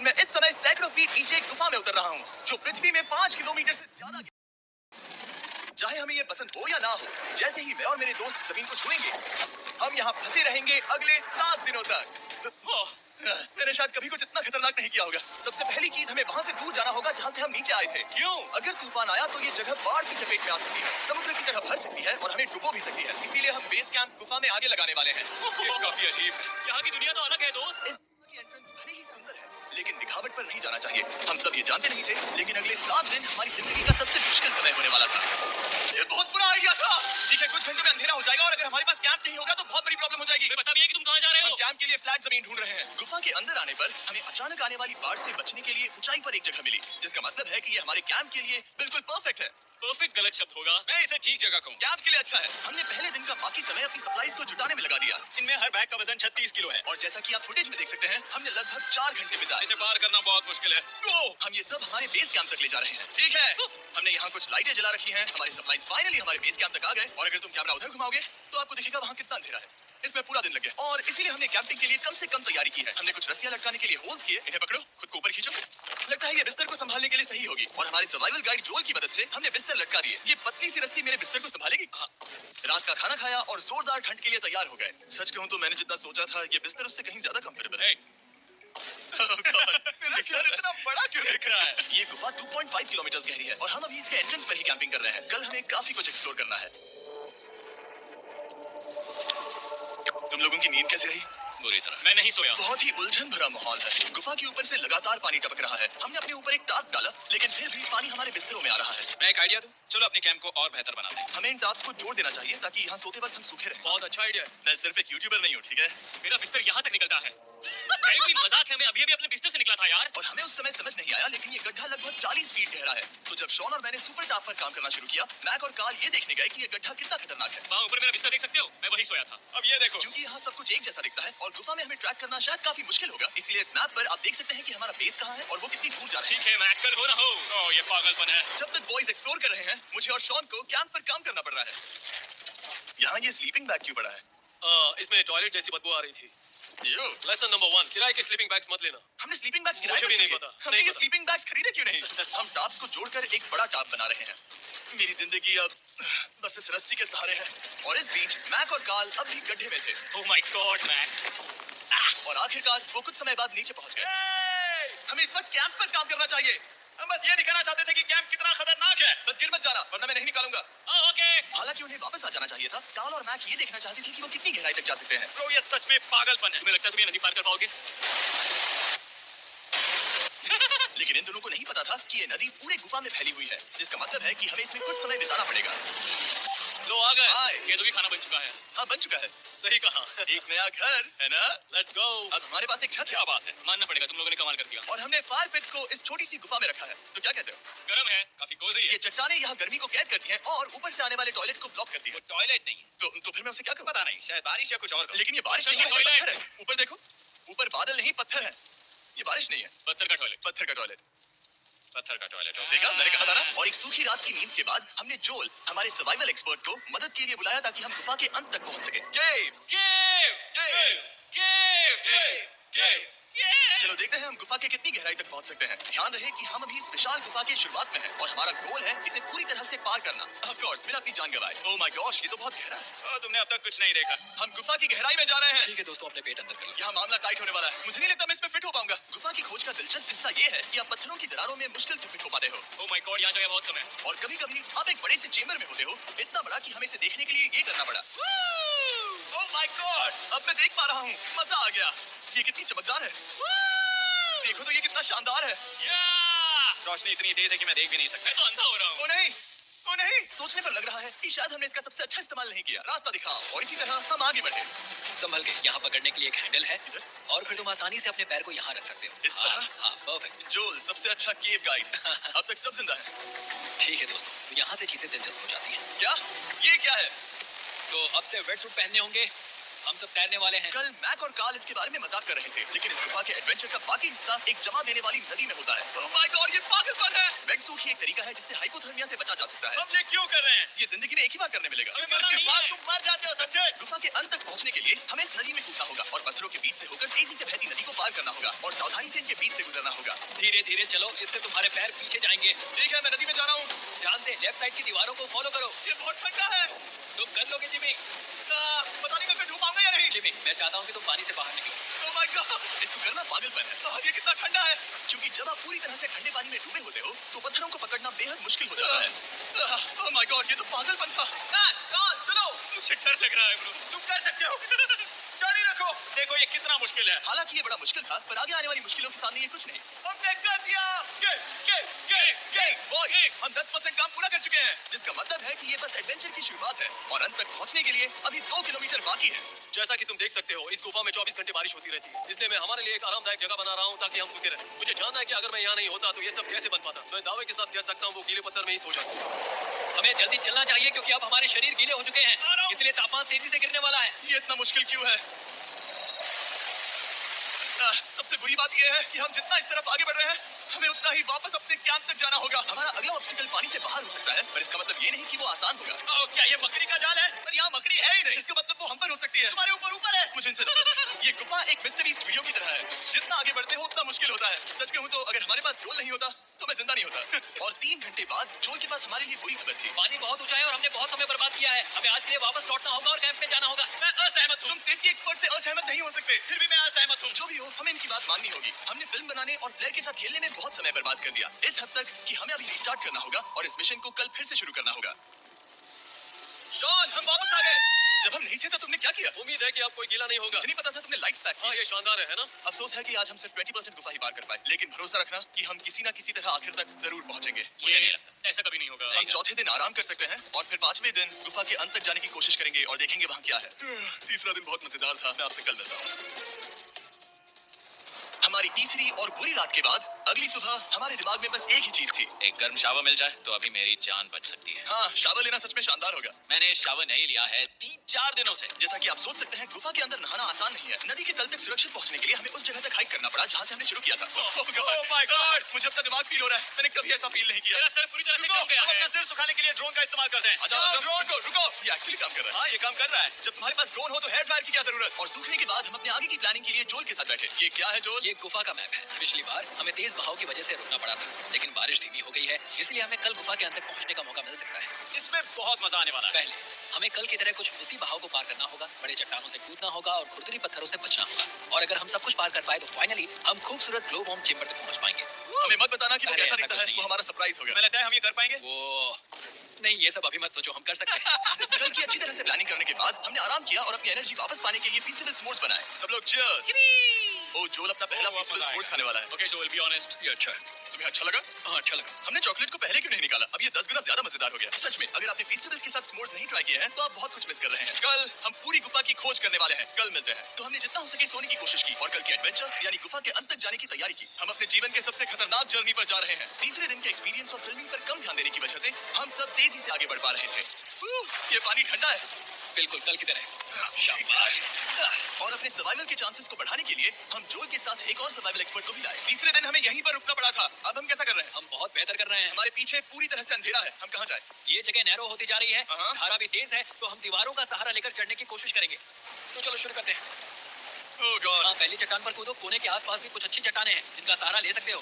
लेकिन मैं इस समय सैकड़ों फीट नीचे एक गुफा में उतर रहा हूँ जो पृथ्वी में 5 किलोमीटर से ज्यादा। चाहे हमें ये पसंद हो या ना हो, जैसे ही मैं और मेरे दोस्त जमीन को छुएंगे, हम यहाँ फंसे रहेंगे अगले 7 दिनों तक। मैंने शायद कभी कुछ इतना खतरनाक नहीं किया होगा। सबसे पहली चीज, हमें वहाँ से दूर जाना होगा जहाँ से हम नीचे आए थे। क्यों? अगर तूफान आया तो ये जगह बाढ़ की चपेट में आ सकती है, समुद्र की तरह भर सकती है और हमें डुबो भी सकती है। इसीलिए हम बेस कैंप गुफा में आगे लगाने वाले हैं। ये काफी अजीब है। यहाँ की दुनिया तो अलग है दोस्त। इस गुफा की एंट्रेंस भले ही सुंदर है, लेकिन दिखावट पर नहीं जाना चाहिए। हम सब ये जानते नहीं थे, लेकिन अगले 7 दिन हमारी जिंदगी का सबसे मुश्किल समय होने वाला था। ये बहुत बुरा आइडिया था। ठीक है, कुछ घंटों में अंधेरा हो जाएगा और अगर हमारे पास कैंप नहीं होगा तो बहुत बड़ी प्रॉब्लम हो जाएगी। बता भी है कि तुम कहाँ जा रहे हो? हम कैंप के लिए फ्लैट जमीन ढूंढ रहे हैं। गुफा के अंदर आने पर हमें अचानक आने वाली बाढ़ से बचने के लिए ऊंचाई पर एक जगह मिली, जिसका मतलब है कि ये हमारे कैंप के लिए बिल्कुल परफेक्ट है। परफेक्ट गलत शब्द होगा, मैं इसे ठीक जगह कहूँ। कैंप के लिए अच्छा है। हमने पहले दिन का बाकी समय अपनी सप्लाईज को जुटाने में लगा दिया। इनमें हर बैग का वजन 36 किलो है और जैसा कि आप फुटेज में देख सकते हैं, हमने लगभग 4 घंटे बिताए। इसे पार करना बहुत मुश्किल है। हम ये सब हमारे बेस कैंप तक ले जा रहे हैं। ठीक है, हमने यहाँ कुछ लाइटें जला रखी हैं। हमारी सप्लाईज फाइनली हमारे बेस कैंप तक आ गए और अगर तुम कैमरा उधर घुमाओगे तो आपको दिखेगा वहाँ कितना अंधेरा है। इसमें पूरा दिन लग गया और इसीलिए हमने कैंपिंग के लिए कम से कम तैयारी की है। हमने कुछ रस्सियां लटकाने के लिए होल्स किए। इन्हें पकड़ो, खुद को ऊपर खींचो। लगता है ये बिस्तर को संभालने के लिए सही होगी और हमारे सर्वाइवल गाइड जोल की मदद से हमने बिस्तर लटका दिए। ये पतली सी रस्सी मेरे बिस्तर को संभालेगी। रात का खाना खाया और जोरदार ठंड के लिए तैयार हो गए। सच कहूँ तो मैंने जितना सोचा था, ये बिस्तर उससे कहीं ज्यादा कंफर्टेबल है। मेरा सर इतना बड़ा क्यों दिख रहा है? ये गुफा 2.5 किलोमीटर गहरी है और हम अभी इसके एंट्रेंस पर ही कैंपिंग कर रहे हैं। कल हमें काफी कुछ एक्सप्लोर करना है। तुम लोगों की नींद कैसी रही? बुरी तरह। मैं नहीं सोया। बहुत ही उलझन भरा माहौल है। गुफा के ऊपर से लगातार पानी टपक रहा है। हमने अपने ऊपर एक टार्प डाला, लेकिन फिर भी पानी हमारे बिस्तरों में आ रहा है। मैं एक आइडिया दूं? चलो अपने कैंप को और बेहतर बनाते हैं। हमें इन टार्प्स को जोड़ देना चाहिए ताकि यहाँ सोते वक्त हम सूखे रहें। बहुत अच्छा आइडिया है। मैं सिर्फ एक यूट्यूबर नहीं हूँ, ठीक है? मेरा बिस्तर यहाँ तक निकलता है। कहीं कोई मजाक है? मैं अभी अपने बिस्तर से निकला था यार। और हमें उस समय समझ नहीं आया, लेकिन ये गड्ढा लगभग 40 फीट गहरा है। तो जब शॉन और मैंने सुपर टाप पर काम करना शुरू किया, मैक और कार्ल ये देखने गए कि ये गड्ढा कितना खतरनाक है। वहाँ ऊपर मेरा बिस्तर देख सकते हो? मैं वही सोया था। अब ये देखो। क्योंकि यहाँ सब कुछ एक जैसा दिखता है और गुफा में हमें ट्रैक करना शायद काफी मुश्किल होगा, इसलिए इस मैप पर आप देख सकते हैं कि हमारा बेस कहाँ है और वो कितनी दूर जा रहा है। ठीक है, मैं एक्टर हो ना हो। ओह, ये पागलपन है। जब तक बॉयज एक्सप्लोर कर रहे हैं, मुझे और शॉन को कैंप पर काम करना पड़ रहा है। यहाँ ये स्लीपिंग बैग क्यों पड़ा है? इसमें टॉयलेट जैसी बदबू आ रही थी। लेसन नंबर 1, किराए के स्लीपिंग बैग्स मत लेना। हमने स्लीपिंग बैग्स किराए मुझे पर भी नहीं क्यों पता। लिए? हमने ये स्लीपिंग बैग्स खरीदे क्यों नहीं? हम टाप्स को जोड़कर एक बड़ा टाप बना रहे हैं। मेरी जिंदगी अब बस इस रस्सी के सहारे है और इस बीच मैक और कार्ल अब भी गड्ढे में थे। Oh my god Mac. और आखिरकार वो कुछ समय बाद नीचे पहुंच गए। हमें इस वक्त कैंप पर काम करना चाहिए। हम बस ये दिखाना चाहते थे कि कैंप कितना खतरनाक है। बस गिर मत जाना, वरना मैं नहीं निकालूंगा। ओके। हालांकि उन्हें वापस आ जाना चाहिए था। कार्ल और मैक ये देखना चाहते थे कि वो कितनी गहराई तक जा सकते हैं। ब्रो, ये सच में पागलपन है। तुम्हें लगता है तुम ये नदी पार कर पाओगे? लेकिन इन दोनों को नहीं पता था कि ये नदी पूरे गुफा में फैली हुई है, जिसका मतलब है कि हमें इसमें कुछ समय बिताना पड़ेगा। लो आ गए। हाय। ये तो भी खाना बन चुका है। हाँ, बन चुका है। सही कहा। एक नया घर है ना? Let's go. अब हमारे पास एक छत है। क्या बात है, मानना पड़ेगा, तुम लोगों ने कमाल कर दिया। और हमने फायर पिट को इस छोटी सी गुफा में रखा है। तो क्या कहते हो? गर्म है, काफी कोजी है। ये चट्टानें यहाँ गर्मी को कैद करती हैं और ऊपर से आने वाले टॉयलेट को ब्लॉक करती वो हैं। टॉयलेट नहीं है। तो फिर मैं उसे क्या करूँ? पता नहीं, शायद बारिश या कुछ और कहो। लेकिन ये बारिश नहीं है, ये टॉयलेट। पत्थर है। ऊपर देखो, ऊपर बादल नहीं पत्थर है। ये बारिश नहीं है, पत्थर का टॉयलेट। पत्थर का टॉयलेट। पत्थर का टॉयलेट। देखा, मैंने कहा था ना। और एक सूखी रात की नींद के बाद हमने जोल, हमारे सर्वाइवल एक्सपर्ट को मदद के लिए बुलाया ताकि हम गुफा के अंत तक पहुंच सके। केव, केव, केव, केव, केव, केव। केव। चलो देखते हैं हम गुफा के कितनी गहराई तक पहुंच सकते हैं। ध्यान रहे कि हम अभी इस विशाल गुफा के शुरुआत में हैं और हमारा गोल है इसे पूरी तरह से पार करना। ऑफ कोर्स, बिना अपनी जान गंवाए। ओह माय गॉश, ये तो बहुत गहरा है। तुमने अब तक कुछ नहीं देखा। हम गुफा की गहराई में जा रहे हैं। ठीक है दोस्तों, अपने पेट अंदर कर लो। यहाँ मामला टाइट होने वाला है। मुझे नहीं लगता मैं इसमें फिट हो पाऊंगा। गुफा की खोज का दिलचस्प हिस्सा ये है कि आप पत्थरों की दरारों में मुश्किल से फिट हो पाते हो। ओह माय गॉड, यहाँ जगह बहुत कम है। और कभी-कभी आप एक बड़े से चेंबर में होते हो, इतना बड़ा कि हमें इसे देखने के लिए ये करना पड़ा। ओह माय गॉड, अब मैं देख पा रहा हूँ। मजा आ गया। ये कितनी चमकदार है। देखो तो ये कितना शानदार है। रोशनी इतनी तेज है कि मैं देख भी नहीं सकता। मैं तो अंधा हो रहा हूँ। ओ नहीं, ओ नहीं। सोचने पर लग रहा है कि शायद हमने इसका सबसे अच्छा इस्तेमाल नहीं किया। रास्ता दिखाओ। और इसी तरह हम आगे बढ़े। संभल के, यहाँ पकड़ने के लिए एक हैंडल है इधर? और फिर तुम आसानी से अपने पैर को यहाँ रख सकते हो। इस तरह? हाँ, परफेक्ट। जोल, सबसे अच्छा केव गाइड। अब तक सब जिंदा है। ठीक है दोस्तों, तो यहाँ से चीजें दिलचस्प हो जाती हैं। क्या? ये क्या है? तो अब से वेट सूट पहनने होंगे, हम सब तैरने वाले हैं। कल मैक और कार्ल इसके बारे में मजाक कर रहे थे, लेकिन इस गुफा के एडवेंचर का बाकी हिस्सा एक जमा देने वाली नदी में होता है। ओह माय गॉड, ये पागलपन है। वेगसूट ही एक तरीका है जिससे हाइपोथर्मिया से बचा जा सकता है। हम ये क्यों कर रहे हैं? ये जिंदगी में एक ही बार करने मिलेगा। अबे मना नहीं है। तुम मर जाते हो समझे? गुफा के अंत तक पहुंचने के लिए हमें इस नदी में कूदना होगा और पत्थरों के बीच से होकर तेजी से बहती नदी को पार करना होगा और सावधानी से इनके बीच से गुजरना होगा। धीरे धीरे चलो, इससे तुम्हारे पैर पीछे जाएंगे। ठीक है, मैं नदी में जा रहा हूँ। ध्यान से लेफ्ट साइड की दीवारों को फॉलो करो। ये बहुत ठंडा है। तुम कर लोगे जिमी। पता नहीं मैं डूब पाऊंगा या नहीं। जिमी, मैं चाहता हूँ कि तुम पानी से बाहर निकलो। ओह माय गॉड, इसको करना पागलपन है। ये कितना ठंडा है। क्योंकि जब आप पूरी तरह से ठंडे पानी में डूबे होते हो तो पत्थरों को पकड़ना बेहद मुश्किल हो जाता है। ओह माय गॉड, ये तो पागलपन था। चलो, मुझे डर लग रहा है ब्रो। तुम कर सकते हो। जारी रखो। देखो ये कितना मुश्किल है। हालांकि ये बड़ा मुश्किल था, पर आगे आने वाली मुश्किलों के सामने ये कुछ नहीं। हमने कर दिया। हम 10% काम पूरा कर चुके हैं, जिसका मतलब है कि ये बस एडवेंचर की शुरुआत है और अंत तक पहुंचने के लिए अभी 2 किलोमीटर बाकी है। जैसा कि तुम देख सकते हो, इस गुफा में 24 घंटे बारिश होती रहती है, इसलिए मैं हमारे लिए एक आरामदायक जगह बना रहा हूँ ताकि हम सूखे रहें। मुझे जानना है कि अगर मैं यहाँ नहीं होता तो ये सब कैसे बन पाता। मैं दावे के साथ कह सकता हूँ वो गीले पत्थर में ही सो जाता। हमें जल्दी चलना चाहिए क्योंकि अब हमारे शरीर गीले हो चुके हैं, इसलिए तापमान तेजी से गिरने वाला है। ये इतना मुश्किल क्यों है? सबसे बुरी बात यह है कि हम जितना इस तरफ आगे बढ़ रहे हैं, हमें उतना ही वापस अपने कैंप तक जाना होगा। हमारा अगला ऑब्स्टिकल पानी से बाहर हो सकता है, पर इसका मतलब ये नहीं कि वो आसान होगा। क्या ये मकड़ी का जाल है? पर यहाँ मकड़ी है ही नहीं। इसका मतलब वो हम पर हो सकती है। तुम्हारे ऊपर है। मुझे इनसे नफरत है। ये गुफा एक मिस्टर बीस्ट वीडियो की तरह है। जितना आगे बढ़ते हो उतना मुश्किल होता है। सच कहूँ तो अगर हमारे पास ड्रोन नहीं होता तो मैं जिंदा नहीं होता। और 3 घंटे बाद जोल के पास हमारे लिए बुरी खबर थी। पानी बहुत ऊंचा है और हमने बहुत समय बर्बाद किया है। हमें आज के लिए वापस लौटना होगा और कैंप में जाना होगा। मैं असहमत हूँ। तुम सेफ्टी एक्सपर्ट से असहमत नहीं हो सकते। फिर भी मैं असहमत हूँ। जो भी हो, हमें इनकी बात माननी होगी। हमने फिल्म बनाने और फ्लेयर के साथ खेलने में बहुत समय बर्बाद कर दिया, इस हद तक कि हमें अभी रिस्टार्ट करना होगा और इस मिशन को कल फिर से शुरू करना होगा। शॉन, हम वापस आ गए। जब हम नहीं थे तब तुमने क्या किया? उम्मीद है कि अब कोई गीला नहीं होगा। मुझे नहीं पता था तुमने लाइट्स पैक की। हाँ, ये शानदार है ना? अफसोस है कि आज हम सिर्फ 20% गुफा ही पार कर पाए, लेकिन भरोसा रखना कि हम किसी ना किसी तरह आखिर तक जरूर पहुंचेंगे। मुझे नहीं लगता ऐसा कभी नहीं होगा। हम चौथे दिन आराम कर सकते हैं और फिर 5वें दिन गुफा के अंत तक जाने की कोशिश करेंगे और देखेंगे वहाँ क्या है। तीसरा दिन बहुत मजेदार था। मैं आपसे कल मिलता हूँ। हमारी तीसरी और बुरी रात के बाद अगली सुबह हमारे दिमाग में बस एक ही चीज थी। एक गर्म शावर मिल जाए तो अभी मेरी जान बच सकती है। हाँ, शावर लेना सच में शानदार होगा। मैंने शावर नहीं लिया है 3-4 दिनों से। जैसा कि आप सोच सकते हैं, गुफा के अंदर नहाना आसान नहीं है। नदी के तल तक सुरक्षित पहुंचने के लिए हमें उस जगह तक हाइक करना पड़ा जहाँ से हमने शुरू किया था। Oh my God! मुझे अपना दिमाग फील हो रहा है। मैंने कभी ऐसा फील नहीं किया। मेरा सर पूरी तरह से रुको, कम गया हम है। अपना सिर सुखाने के लिए ड्रोन का इस्तेमाल करते हैं। अच्छा, ड्रोन को रुको, ये एक्चुअली काम कर रहा है। हाँ, ये काम कर रहा है। जब तुम्हारे पास ड्रोन हो तो हेयर ड्रायर की क्या जरूरत? और सूखने के बाद हम अपने आगे की प्लानिंग के लिए जोल के साथ बैठे। ये क्या है जोल? ये गुफा का मैप है। पिछली बार हमें तेज बहाव की वजह से रुकना पड़ा था, लेकिन बारिश धीमी हो गई है, इसलिए हमें कल गुफा के अंत तक पहुंचने का मौका मिल सकता है। इसमें बहुत मजा आने वाला है। पहले हमें कल की तरह कुछ उसी बहाव को पार करना होगा, बड़े चट्टानों से कूदना होगा और खुरदरी पत्थरों से बचना होगा। और अगर हम सब कुछ पार कर पाए तो फाइनली हम खूबसूरत ग्लो बॉम्ब चेंबर तक पहुंच पाएंगे। हमें मत बताना कि वो अरे, कैसा ऐसा दिखता कुछ है। नहीं वो है। हमारा सरप्राइज होगा। मैं लगता है हम ये कर पाएंगे। वो नहीं, ये सब अभी मत सोचो, हम कर सकते हैं। कल की अच्छी तरह से प्लानिंग करने के बाद हमने आराम किया और अपनी एनर्जी वापस पाने के लिए फेस्टिवल स्मोर्स बनाए। सब लोग चीयर्स। ओ, जोल अपना पहला फेस्टिवल स्मोर्स खाने वाला है। ओके जोएल, बी ऑनेस्ट, ये अच्छा है। तुम्हें अच्छा लगा? हाँ, अच्छा लगा। हमने चॉकलेट को पहले क्यों नहीं निकाला? अब ये 10 गुना ज्यादा मजेदार हो गया। सच में, अगर आपने फेस्टिवल्स के साथ स्मोर्स नहीं ट्राई किए हैं तो आप बहुत कुछ मिस कर रहे हैं। कल हम पूरी गुफा की खोज करने वाले हैं। कल मिलते हैं। तो हमने जितना हो सके सोने की कोशिश की और कल की एडवेंचर यानी गुफा के अंत तक जाने की तैयारी की। हम अपने जीवन के सबसे खतरनाक जर्नी पर जा रहे हैं। तीसरे दिन के एक्सपीरियंस और फिल्मिंग पर कम ध्यान देने की वजह से हम सब तेजी से आगे बढ़ पा रहे थे। ये पानी ठंडा है। बिल्कुल कल की तरह। शाबाश। और अपने सर्वाइवल के चांसेस को बढ़ाने के लिए हम जोल के साथ एक और सर्वाइवल एक्सपर्ट को भी लाए। तीसरे दिन हमें यहीं पर रुकना पड़ा था। अब हम कैसा कर रहे हैं? हम बहुत बेहतर कर रहे हैं। हमारे पीछे पूरी तरह से अंधेरा है। हम कहाँ जाए? ये जगह नैरो होती जा रही है, हाँ। धारा भी तेज है, तो हम दीवारों का सहारा लेकर चढ़ने की कोशिश करेंगे। तो चलो शुरू करते हैं। ओह गॉड। हाँ, पहली चट्टान पर कूदो। कोने के आसपास भी कुछ अच्छी चट्टानें हैं जिनका सहारा ले सकते हो।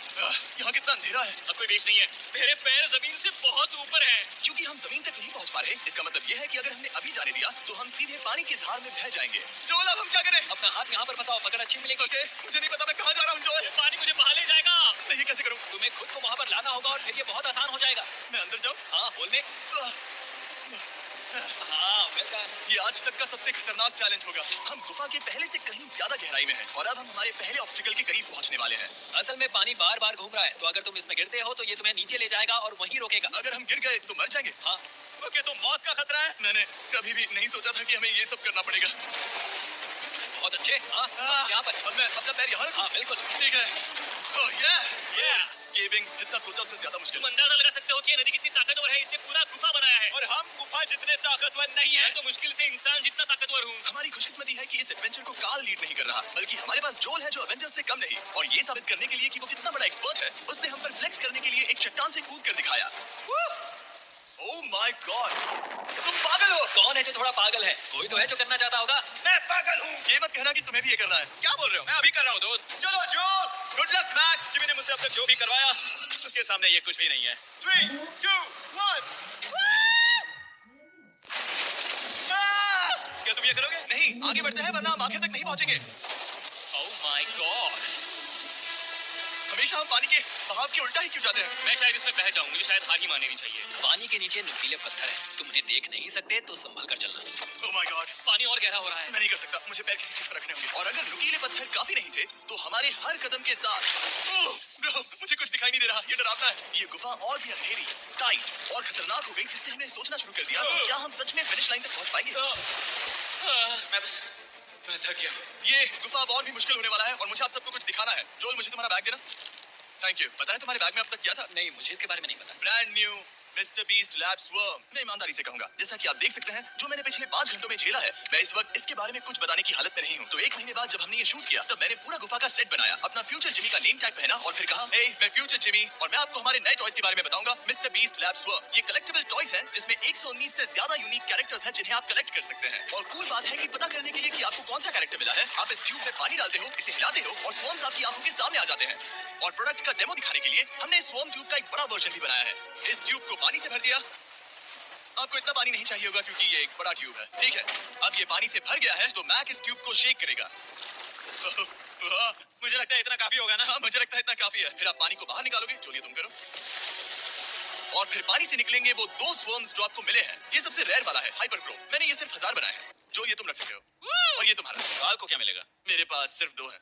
यहाँ कितना अंधेरा है। अब कोई बेच नहीं है। मेरे पैर जमीन से बहुत ऊपर हैं। क्योंकि हम जमीन तक नहीं पहुँच पा रहे, इसका मतलब ये है कि अगर हमने अभी जाने दिया तो हम सीधे पानी की धार में बह जाएंगे। जोल, अब हम क्या करें? अपना हाथ यहाँ पर फंसाओ, पकड़ अच्छी मिलेगी। ओके, मुझे नहीं पता मैं कहाँ जा रहा हूँ जोल। पानी मुझे बहा ले जाएगा। मैं ये कैसे करूँ? तुम्हें खुद को वहाँ पर लाना होगा और फिर ये बहुत आसान हो जाएगा। मैं अंदर जाऊँ? हाँ, होल में। हाँ, वेलकम। ये आज तक का सबसे खतरनाक चैलेंज होगा। हम गुफा के पहले से कहीं ज्यादा गहराई में हैं और अब हम हमारे पहले ऑब्स्टिकल के करीब पहुंचने वाले हैं। असल में पानी बार बार घूम रहा है, तो अगर तुम इसमें गिरते हो तो ये तुम्हें नीचे ले जाएगा और वहीं रोकेगा। अगर हम गिर गए तो मर जाएंगे। हाँ। ओके, तो मौत का खतरा है। मैंने कभी भी नहीं सोचा था कि हमें ये सब करना पड़ेगा। बहुत अच्छे। हाँ, यहाँ पर। अब मैं अपना पैर यहाँ रखूं? हाँ, बिल्कुल। ठीक है। ओह केविंग जितना सोचा उससे ज्यादा मुश्किल। तुम अंदाजा लगा सकते हो कि ये नदी कितनी ताकतवर है। इसने पूरा गुफा बनाया है और हम गुफा जितने ताकतवर नहीं है। मैं तो मुश्किल से इंसान जितना ताकतवर हूँ। हमारी खुशकिस्मती है कि इस एडवेंचर को काल लीड नहीं कर रहा, बल्कि हमारे पास जोल है जो एवेंजर्स से कम नहीं। और ये साबित करने के लिए कि वो कितना बड़ा एक्सपर्ट है, उसने हम पर फ्लेक्स करने के लिए एक चट्टान से कूद कर दिखाया। ओह माय गॉड, तुम पागल हो। कौन है जो थोड़ा पागल है? कोई तो है जो करना चाहता होगा। मैं पागल हूँ। ये मत कहना कि तुम्हें भी ये करना है। क्या बोल रहे हो? मैं अभी कर रहा हूँ दोस्त। चलो जो, गुड लक मैक। जिमी ने मुझसे अब तक जो भी करवाया, उसके सामने ये कुछ भी नहीं है। 3, 2, 1। क्या तुम ये करोगे? नहीं, आगे बढ़ते हैं वरना हम आखिर तक नहीं पहुंचेंगे। ओह माय गॉड। हमेशा हम पानी के बहाव के उल्टा ही क्यों जाते हैं? मैं शायद इसमें बह जाऊँ, मुझे शायद हार ही मान लेनी चाहिए। पानी के नीचे नुकीले पत्थर है, तुम उन्हें देख नहीं सकते तो संभल कर चलना। ओह माय गॉड, पानी और गहरा हो रहा है। मैं नहीं कर सकता, मुझे पैर किसी चीज पर रखने होंगे। और अगर नुकीले पत्थर काफी नहीं थे, तो हमारे हर कदम के साथ नो, मुझे कुछ दिखाई नहीं दे रहा, ये डरावना है। ये गुफा और भी अंधेरी, टाइट और खतरनाक हो गई, जिससे हमने सोचना शुरू कर दिया, क्या हम सच में फिनिश लाइन तक पहुंच पाएंगे? मैं थक गया। ये गुफा अब और भी मुश्किल होने वाला है और मुझे आप सबको कुछ दिखाना है। जोल, मुझे तुम्हारा बैग देना। Thank you. पता है तुम्हारे बैग में अब तक क्या था? नहीं, मुझे इसके बारे में नहीं पता। Brand new mister beast lab swarm. मैं ईमानदारी से कहूंगा, जैसा कि आप देख सकते हैं, जो मैंने पिछले 5 घंटों में झेला है, मैं इस वक्त इसके बारे में कुछ बताने की हालत में नहीं हूँ। तो 1 महीने बाद जब हमने ये शूट किया, तब मैंने पूरा गुफा का सेट बनाया, अपना फ्यूचर जिमी का नेम टैग पहना और फिर कहा, हे मैं फ्यूचर जिमी और मैं आपको हमारे नए टॉयज के बारे में बताऊंगा, मिस्टर बीस्ट लैब स्वर्म। ये कलेक्टिबल टॉयज हैं जिसमें 119 से ज्यादा यूनिक कैरेक्टर्स हैं जिन्हें आप कलेक्ट कर सकते हैं। और कूल बात है कि पता करने के लिए कि आपको कौन सा कैरेक्टर मिला है, आप इस ट्यूब में पानी डालते हो, इसे हिलाते हो और स्वॉर्म्स आपकी आंखों के सामने आ जाते हैं। और प्रोडक्ट का डेमो दिखाने के लिए हमने स्वॉर्म ट्यूब का एक बड़ा वर्जन भी बनाया है। इस ट्यूब को पानी से भर दिया। आपको इतना पानी नहीं चाहिए होगा क्योंकि ये एक बड़ा ट्यूब है, ठीक है। अब ये पानी से भर गया है तो मैक इस ट्यूब को शेक करेगा। मुझे लगता है इतना काफी होगा ना। हाँ, मुझे लगता है इतना काफी है। फिर आप पानी को बाहर निकालोगे, जो ये तुम करो। और फिर पानी से निकलेंगे वो 2 स्वर्म्स जो आपको मिले हैं। ये सबसे रेयर वाला है, हाइपरक्रोम। मैंने ये सिर्फ 1000 बनाए हैं। जो ये तुम रख सकते हो और ये तुम्हारा। काल को क्या मिलेगा? मेरे पास सिर्फ 2 हैं।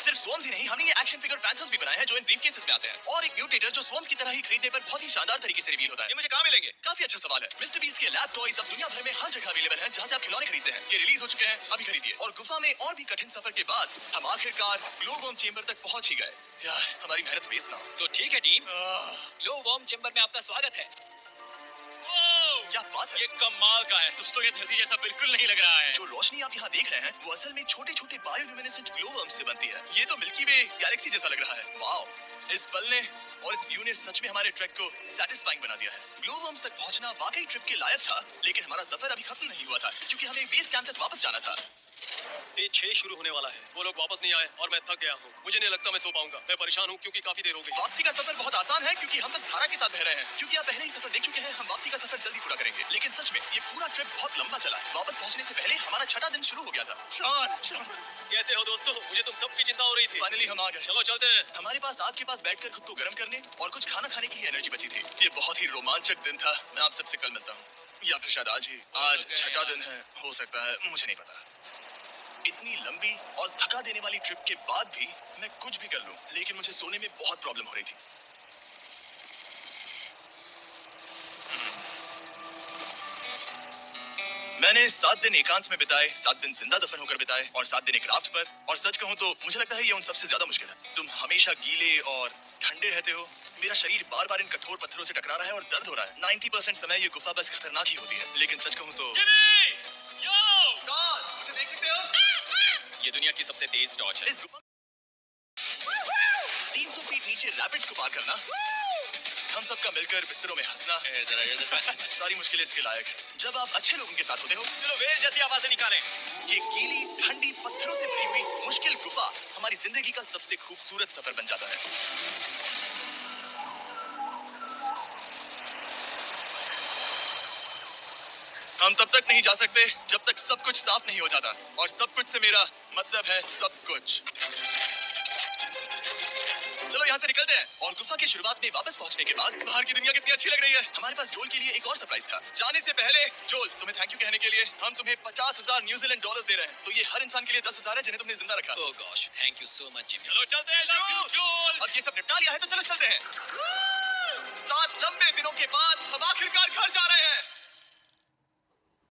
सिर्फ स्वॉर्म्स ही नहीं, हमने ये एक्शन फिगर पैंथर्स भी बनाए हैं जो इन ब्रीफकेसेस में आते हैं। और एक म्यूटेटर जो स्वॉर्म्स की तरह ही खरीदने पर बहुत ही शानदार तरीके से रिवील होता है। ये मुझे कहाँ मिलेंगे? काफी अच्छा सवाल है। मिस्टर बीस्ट के लैब टॉयज अब दुनिया भर में हर जगह अवेलेबल हैं जहां से आप खिलौने खरीदते हैं। ये रिलीज हो चुके हैं, अभी खरीदिए। और गुफा में और भी कठिन सफर के बाद हम आखिरकार ग्लो वॉर्म चेंबर तक पहुंच ही गए। यार, हमारी मेहनत वेस्ट ना हो। तो ठीक है टीम, आह, ग्लो वॉर्म चेंबर में आपका स्वागत है। क्या बात है। ये कमाल का है। दोस्तों ये धरती जैसा बिल्कुल नहीं लग रहा है। जो रोशनी आप यहाँ देख रहे हैं, वो असल में छोटे-छोटे बायोल्यूमिनेसेंट ग्लो वर्म्स से बनती है। ये तो मिल्की वे गैलेक्सी जैसा लग रहा है। वाओ, इस पल ने और इस व्यू ने सच में हमारे ट्रैक को सैटिस्फाइंग बना दिया है। ग्लो वर्म्स तक पहुंचना वाकई ट्रिप के लायक था, लेकिन हमारा सफर अभी खत्म नहीं हुआ था क्योंकि हमें बेस कैंप तक वापस जाना था। डे 6 शुरू होने वाला है। वो लोग वापस नहीं आए और मैं थक गया हूँ। मुझे नहीं लगता मैं सो पाऊंगा। मैं परेशान हूँ क्योंकि काफी देर हो गई। वापसी का सफर बहुत आसान है क्योंकि हम बस धारा के साथ बह रहे हैं। क्योंकि आप पहले ही सफर देख चुके हैं, हम वापसी का सफर जल्दी पूरा करेंगे। लेकिन सच में ये पूरा ट्रिप बहुत लंबा चला। वापस पहुंचने से पहले हमारा 6वां दिन शुरू हो गया था। शान, कैसे हो दोस्तों? मुझे तुम सबकी चिंता हो रही थी। फाइनली हम आ गए। चलो चलते हैं। हमारे पास आग के पास बैठकर खुद को गर्म करने और कुछ खाना खाने की एनर्जी बची थी। ये बहुत ही रोमांचक दिन था। मैं आप सबसे कल मिलता हूँ या फिर शायद आज ही। आज 6वां दिन है, हो सकता है, मुझे नहीं पता। इतनी लंबी और थका देने वाली ट्रिप के बाद भी मैं कुछ भी कर लूं, लेकिन मुझे सोने में बहुत प्रॉब्लम हो रही थी। मैंने 7 दिन एकांत में बिताए, 7 दिन जिंदा दफन होकर बिताए और 7 दिन एक राफ्ट पर। और सच कहूं तो मुझे लगता है ये उन सबसे ज्यादा मुश्किल है। तुम हमेशा गीले और ठंडे रहते हो। मेरा शरीर बार बार इन कठोर पत्थरों से टकरा रहा है और दर्द हो रहा है। 90% समय ये गुफा बस खतरनाक ही होती है। लेकिन सच कहूं तो God, मुझे देख सकते हो? ये दुनिया की सबसे तेज टॉर्च है। इस गुफा 300 फीट नीचे रैपिड्स को पार करना, हम सबका मिलकर बिस्तरों में हंसना, सारी मुश्किलें इसके लायक है जब आप अच्छे लोगों के साथ होते हो। चलो वेल जैसी आवाजें निकालें। ये गीली ठंडी पत्थरों से भरी हुई मुश्किल गुफा हमारी जिंदगी का सबसे खूबसूरत सफर बन जाता है। हम तब तक नहीं जा सकते जब तक सब कुछ साफ नहीं हो जाता। और सब कुछ से मेरा मतलब है सब कुछ। चलो यहाँ से निकलते हैं। और गुफा की शुरुआत में वापस पहुंचने के बाद बाहर की दुनिया कितनी अच्छी लग रही है। हमारे पास जोल के लिए एक और सरप्राइज था। जाने से पहले जोल, तुम्हें थैंक यू कहने के लिए हम तुम्हें 50,000 न्यूजीलैंड डॉलर्स दे रहे हैं। तो ये हर इंसान के लिए 10,000 है जिन्हें तुमने जिंदा रखा। Oh gosh, thank you so much Jimmy. चलो चलते हैं जोल। अब ये सब निपटा लिया है तो चलो चलते हैं। 7 लंबे दिनों के बाद हम आखिरकार घर जा रहे हैं।